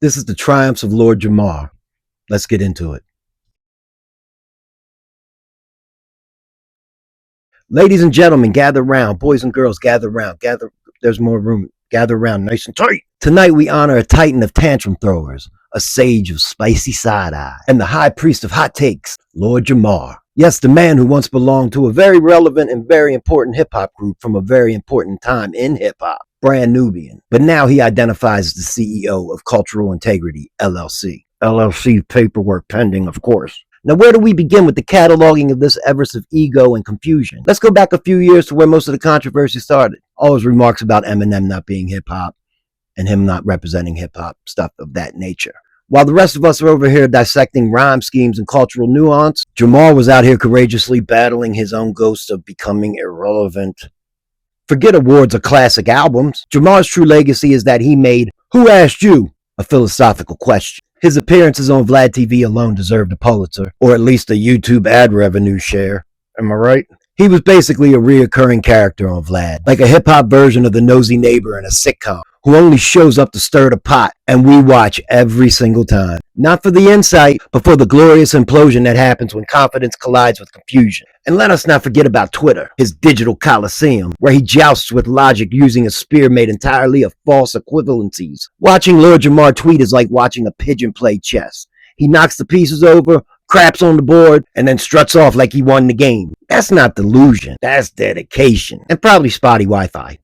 This is the Triumphs of Lord Jamar. Let's get into it. Ladies and gentlemen, gather round. Boys and girls, gather round. There's more room. Gather around nice and tight. Tonight we honor a titan of tantrum throwers, a sage of spicy side-eye, and the high priest of hot takes, Lord Jamar. Yes, the man who once belonged to a very relevant and very important hip-hop group from a very important time in hip-hop, Brand Nubian. But now he identifies as the CEO of Cultural Integrity, LLC. LLC paperwork pending, of course. Now, where do we begin with the cataloging of this Everest of ego and confusion? Let's go back a few years to where most of the controversy started. All his remarks about Eminem not being hip-hop and him not representing hip-hop, stuff of that nature. While the rest of us are over here dissecting rhyme schemes and cultural nuance, Jamar was out here courageously battling his own ghost of becoming irrelevant. Forget awards or classic albums. Jamar's true legacy is that he made "Who Asked You?" a philosophical question. His appearances on Vlad TV alone deserved a Pulitzer, or at least a YouTube ad revenue share. Am I right? He was basically a reoccurring character on Vlad, like a hip-hop version of the nosy neighbor in a sitcom, who only shows up to stir the pot, and we watch every single time. Not for the insight, but for the glorious implosion that happens when confidence collides with confusion. And let us not forget about Twitter, his digital coliseum, where he jousts with logic using a spear made entirely of false equivalencies. Watching Lord Jamar tweet is like watching a pigeon play chess. He knocks the pieces over, craps on the board, and then struts off like he won the game. That's not delusion, that's dedication, and probably spotty Wi-Fi.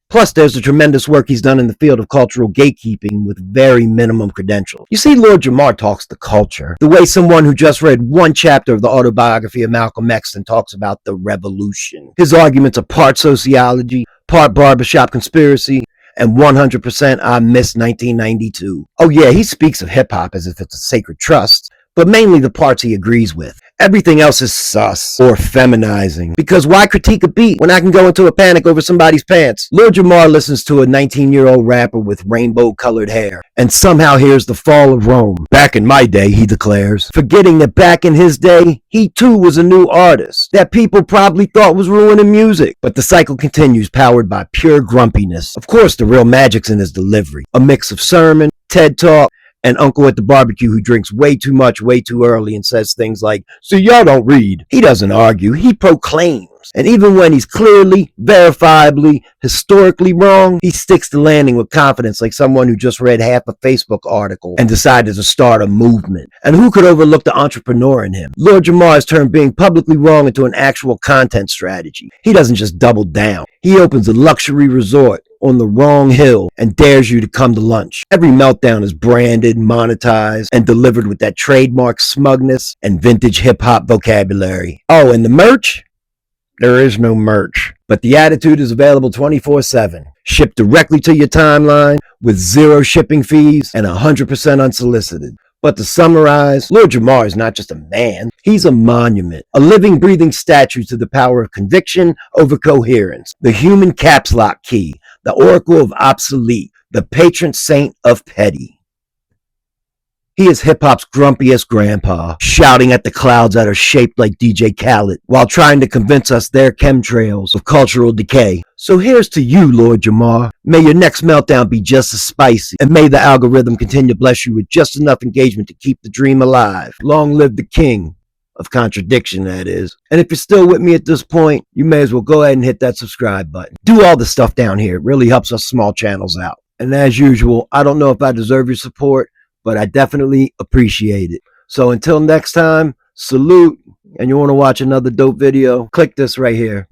Plus, there's the tremendous work he's done in the field of cultural gatekeeping with very minimum credentials. You see, Lord Jamar talks the culture the way someone who just read one chapter of the autobiography of Malcolm X and talks about the revolution. His arguments are part sociology, part barbershop conspiracy, and 100% I miss 1992. Oh yeah, he speaks of hip-hop as if it's a sacred trust, but mainly the parts he agrees with. Everything else is sus or feminizing. Because why critique a beat when I can go into a panic over somebody's pants? Lord Jamar listens to a 19-year-old rapper with rainbow-colored hair and somehow hears the fall of Rome. Back in my day, he declares, forgetting that back in his day, he too was a new artist that people probably thought was ruining music. But the cycle continues, powered by pure grumpiness. Of course, the real magic's in his delivery. A mix of sermon, TED Talk, and uncle at the barbecue who drinks way too much way too early and says things like, "See, y'all don't read." He doesn't argue, he proclaims. And even when he's clearly, verifiably, historically wrong, he sticks to landing with confidence like someone who just read half a Facebook article and decided to start a movement. And who could overlook the entrepreneur in him? Lord Jamar has turned being publicly wrong into an actual content strategy. He doesn't just double down. He opens a luxury resort on the wrong hill and dares you to come to lunch. Every meltdown is branded, monetized, and delivered with that trademark smugness and vintage hip-hop vocabulary. Oh, and the merch? There is no merch. But the attitude is available 24/7. Shipped directly to your timeline with 0 shipping fees and 100% unsolicited. But to summarize, Lord Jamar is not just a man, he's a monument, a living, breathing statue to the power of conviction over coherence, the human caps lock key, the oracle of obsolete, the patron saint of petty. He is hip-hop's grumpiest grandpa, shouting at the clouds that are shaped like DJ Khaled, while trying to convince us they're chemtrails of cultural decay. So here's to you, Lord Jamar. May your next meltdown be just as spicy, and may the algorithm continue to bless you with just enough engagement to keep the dream alive. Long live the king of contradiction, that is. And if you're still with me at this point, you may as well go ahead and hit that subscribe button. Do all the stuff down here. It really helps us small channels out. And as usual, I don't know if I deserve your support, but I definitely appreciate it. So until next time, salute. And you want to watch another dope video, click this right here.